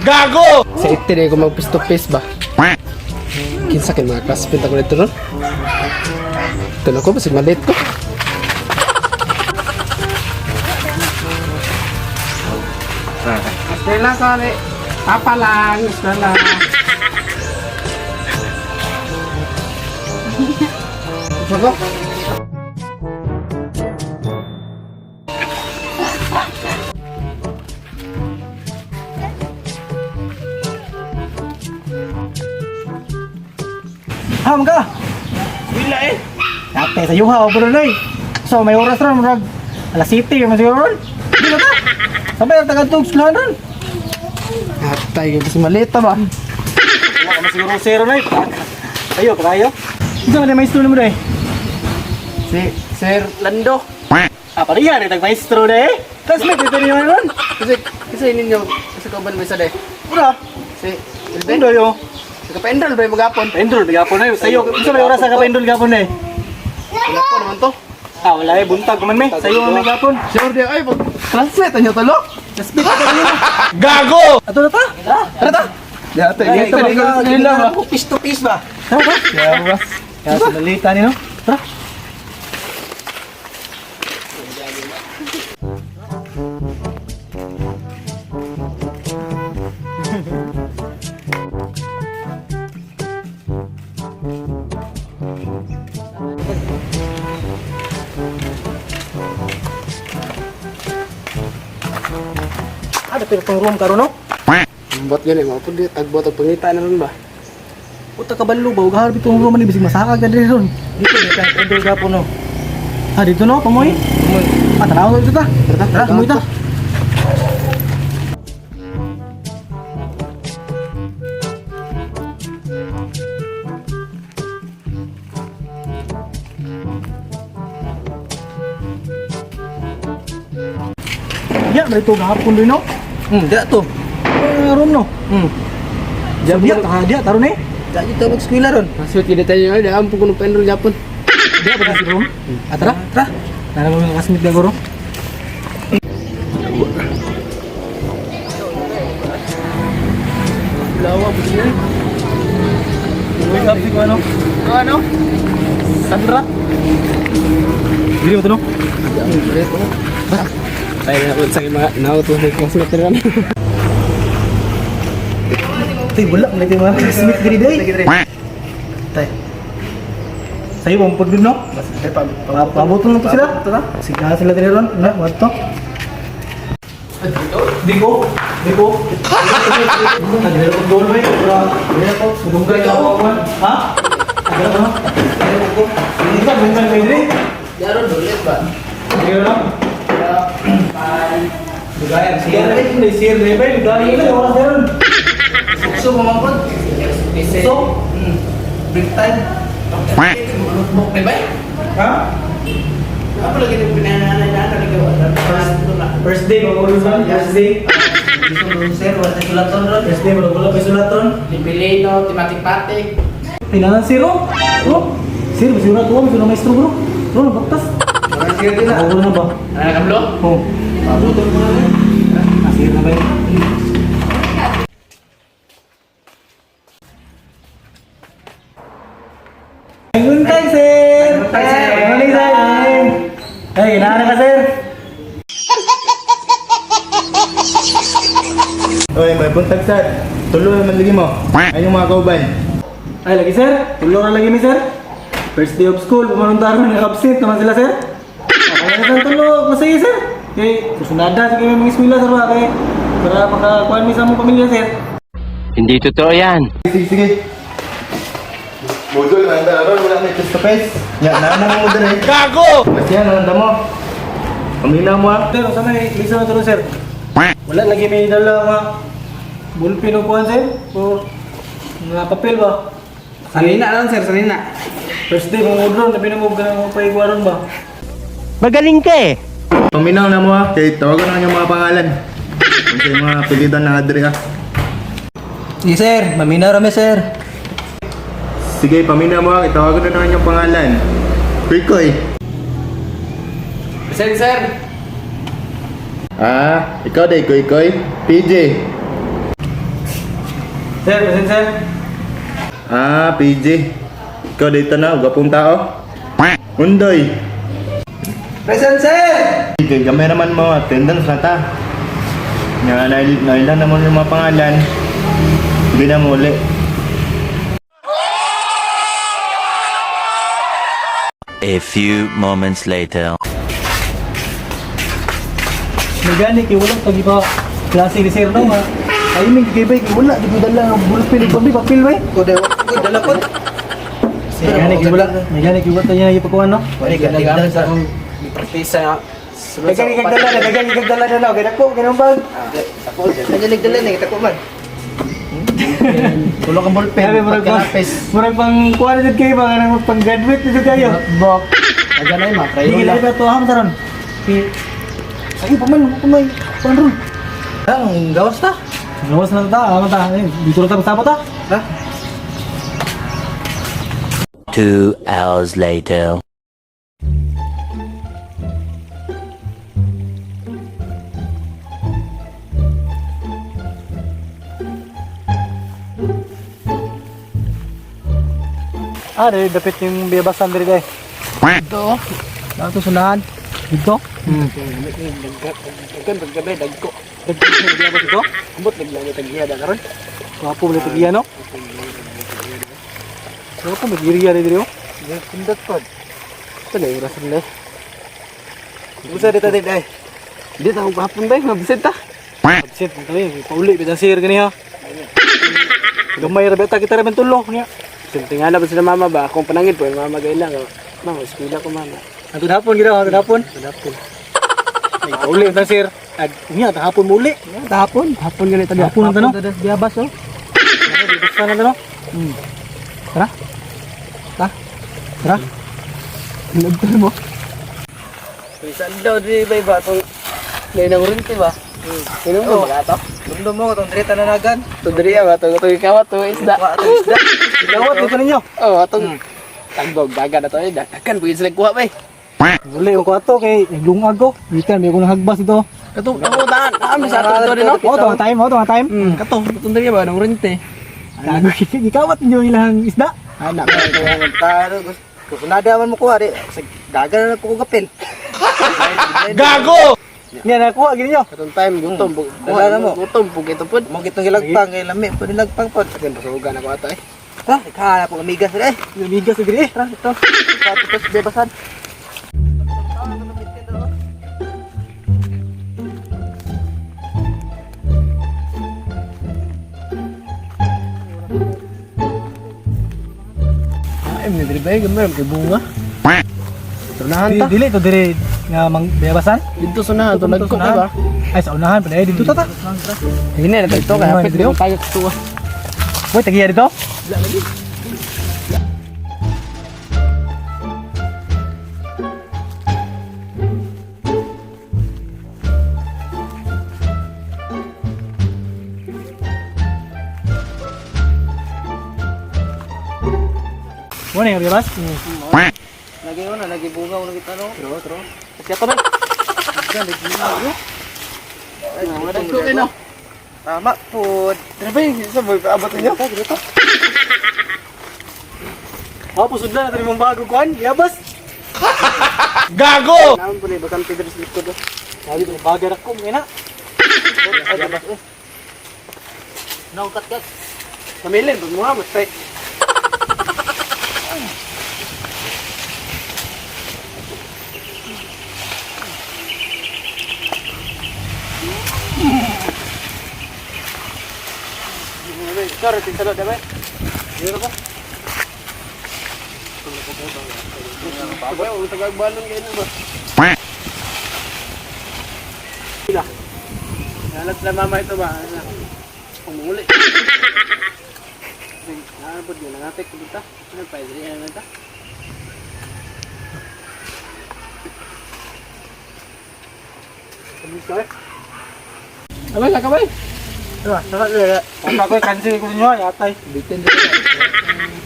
Gago! Sa itin ko mag face to face ba? Kinsa kin mga classmate ako dito ron? Ito na ko, basig malit ko. Stella, sorry. Papa lang, Stella. Bago? Ham ka? Wala eh. Ate, sa yuha o bro noy. So, may oras ron, murag. Alas 7, yung masiguro ron. Hindi na ka. Sabay, ang taga-tug sulahan ron. Atay, kasi malita ba? Wala ka masiguro zero noy. Ayo, kayo. Isa man yung maestro mo noy. Si Sir Lando. Ah, pariyan, itag maestro na eh. Classmate, ito niyo ron. Kasi ninyo, kasi kauban mo isa de. Pura. Si Elben. Endo yo. Kapendal ba yung magapon? Pendol, gapon na yun. Sa'yo, isa may oras sa kapendol gapon na eh. Wala po naman to. Ah, wala eh, buntag kuman me. Sa'yo may gapon. Sure di ay, translate niyo talo. Classmate, ito niyo. Gago! Ato na ta? Ano ta? Di ate, Ay, ito ba? Piece to piece ba? Tara ba? Kaya sa balita niyo, no? Tara. Ada pirtong room karon no? Ambot gani mo pud tagbot og pangita na ron ba? Puta ka balo ba ug harbi tong room ni bisig masaka ka diri ron. Dito di ka endor gapon no. Ha dito no pamoy. Ah tanaw dito ta. Tara pamoy ta. Ya, dito gapon din no. Dia to. Room no. Diyan Dia ta dia taron eh. Dali ta mag eskwela ron. Masud kini tayo ay daan po kuno pendol japon. Dia ba si room? Ah tara, tara. Tara mo kasmit na guro. Lawa po siya. Wake up si ko ano? Ano? Sandra. Dili mo to no? Ay na sa mga nauto sa classmate ron. Tay bulak na tayo mga kasmit diri day. Tay. Sayo mo pud no? Pabutol na to sila. Sige sila diri ron. Na, what to? Diko. Ada ko dolo ba? Ada ko sudungay ka ako. Ha? Ada ko. Ada ko. Ini ka bentar diri. Daron dolet ba? Diri ron. Dugay siya ni sir ni ba? Dugay na oras ron. So mamangkot. So, Big time. Notebook ni ba? ha? Apa lagi ni pinanganay na First day bago ron. First day. Sir, wala sulaton ron. First day bago pa sulaton. Dipili no, timatik-patik. Pinangan zero. Bro. Sir, bisura ko, bisura maestro bro. Bro, nabaktas. Orang sir din Ako na ba? Ano ka blo? Oh. Pabutol mo na rin. Asir na ba yun? Ayun tayo, sir! Ayun tayo, sir. Ayun tayo, sir! Ay, kailangan ka, sir! Oy, may buntag sir. Tulo naman lagi mo. Ayong mga kauban. Ay, lagi, sir! Tulong na lagi mi, sir! First day of school, pumanuntar mo, nag-absent naman sila, sir! Kaya na saan tulo, masaya, sir! Okay, susunada, sige may mga eskwela, sir, ba? Okay, para makakuhan mi sa mong pamilya, sir! Hindi totoo yan. Sige. Budol, anda ron, wala na face to face. Ya, nanang mo dali. Gago! Mas yan, anda mo. Pamina mo ah. Sir, sa may lisa na tulo, sir. Wala lagi may dala nga bulpin o kuhan, sir. O mga papel ba? Sanina lang sir, sanina. First day, mga udron, na pinamove ka ng paiguaron ba? Magaling ka eh. Paminaw na mo ah. Kaya tawagan na yung mga pangalan. Kung sa mga pilitan na adre ah. Sige, sir. Maminaw rami, sir. Sige, paminaw mo ah. Itawagan na yung pangalan. Pikoy. Sir, sir. Ikaw day, Koy. PJ. Sir, present sir. PJ. Ikaw dito na, gapong tao. Undoy. Present sir! Sige, gamay naman mo, attendance na ta. Nailan naman yung mga pangalan. Hindi na muli. A few moments later. Nagani, kay wala pag iba klase ni sir no ha. Ay, may kibay, wala. Di ko dala ng bulpil, papil ba eh? Dala po. Nagani, kay wala. Nagani, kay wala tayo na ipagkuhan no? Wala ka nagamit sa akong practice sa Nagani, kay dala na no? Kaya ako, ganun ba? Ako, nagdala ni kita ko man. Tulong ang ballpen. Sabi, murag pang kuha na kayo, mga pang graduate dito kayo. Notebook. Naganay ma, Hindi crayola. kita ito, ham taron. Ay, pamay, panron. Ang gawas ta. Gawas na ta, ama ta. Dito na ta, magsapo ta. Ha? 2 hours later. Dari dapat yung bebasan dari deh. Ito. Dato sunahan. Dito? Dagkan paggabi dagko. Dagko dito? Ambot naglagi tagiya da karon. Kapo boleh pergi ano? Kapo berdiri ada diri. Pindot pod. Ito na yung rasan na. Busa dito din ay. Di ta ko hapon bay, mabised ta. Absent mo tayo. Pauli, bidasir gani ha. Gamay rabeta kita rin tulong niya. Tingala ba sila mama ba? Akong panangin po, mama gailang. Mama, eskwela ko mama. Ang hapon gina, ang hapon. Ay, pauli, bidasir. At niya, tahapon muli. Tahapon? Hapon ganito di. Hapon ang tanong. Diabas oh. Bidasir na tanong. Tara. Tara. Nagtol mo. Bisan daw di bay ba tong lain ang rente ba? Sino mo ba to? Mundo mo, itong drita na nagan. Tudriya ba to ikaw to isda. Gawat dito ninyo. Oh, atong tagbog baga na to eh. Dagkan po sila kuha bay. Muli yung kwato kay naglungag ko. Ikan, may kong nahagbas ito. Kato daan. Ami sa ato rin no. Oo, tama time. Kato tudriya ba nang rente. Lago gikawat niyo ilang isda. Anak ko ang taro. Kung nadaman mo kuha di dagan na ko gapil. Gago! Niya nakuha gini nyo. Katong time gutom po. Dala na mo. Gutom po kito po. Mo kitong hilagpang kay lami po nilagpang po. Akin pasugan ako ato eh. Ha, ikahanap ko amigas eh. Lumigas na gini. Tara ito. Tapos bebasan. Ay, may dribay gamay kay bunga. Tunahan ta. Dili to diri nga mang bebasan. Dito sunahan to nagko ba? Ay sa unahan pa dito ta. Hindi na ito kay hapit Dito? mo tayo tuwa. Boy, tagiya dito. Mo na yung bebas. Lagi mo na, lagi bunga ulo kita no. Tro. Siapa ba? Kan lagi bunga yo. Ay, wala ko no. Tama po. Dribay sa boy abot niyo. Dito. Apo sudlan na tani mong bago kuan. Yabas. Gago! Naon po ni bakang Pedro sa likod. Sabi ko bagar ako ngena. No kat. Kamilin pag mo mas tay. Sorry, tinsalot na ba? Dito ko. Baboy, ang tagagbalon ngayon ba? Sila. Nalat na mama ito ba? Pumuli. Nakapod yun, nangatik ko dito. Ano pa, hindi yan nata? Kamis ka eh? Kamay ka, kamay! Diba? Papa ko cancel ko niyo yatay. Bitin dito.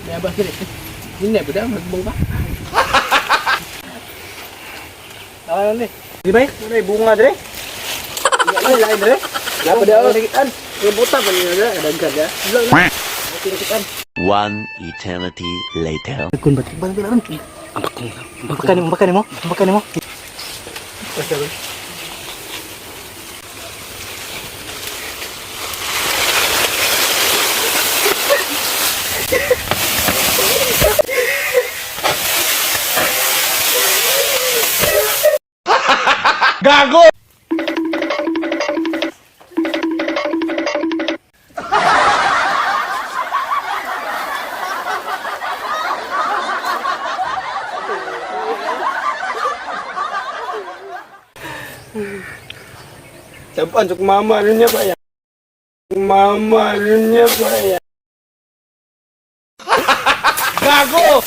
Kaya ba sila? Hindi na, pwede magbong ba? Tawa ni. Di ba? Wala bunga dire. Ay, lain re. Dapat dia nagitan. Rebuta pa niya na kadagdag ya. Lang na. Nagitan. One eternity later. Kun batik balik na ron. Makan mo. Gago! Tapan untuk mama dunia pak ya. Mama dunia pak ya. Gago!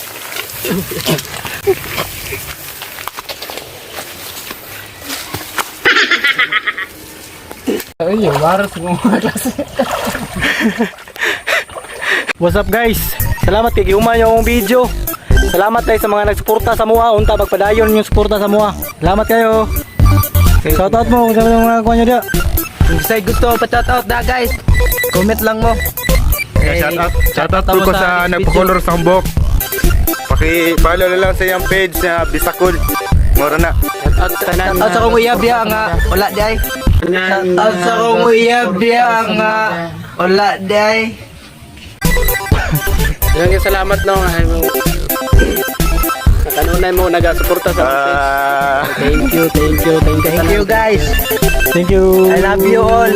Iya, baru semua kelas. What's up guys? Salamat kay giuma yung video. Salamat tayo sa mga nagsuporta sa mua. Unta magpadayon yung suporta sa mua. Salamat kayo. Shoutout mo kung saan mga kuha nyo dia. Kung gusto gusto pa-shoutout na guys. Comment lang mo. Shoutout po ko sa nagpakolor sa buhok. Paki-follow na lang sa iyang page na Bisakul. Mura na. Shoutout sa kong uyab dia nga wala di ay. Shoutout sa kong uyab dia nga wala di ay. Yung salamat no. Kanunay mo nagasuporta sa Thank you guys. Thank you. I love you all.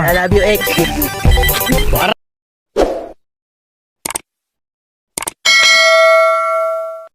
I love you X.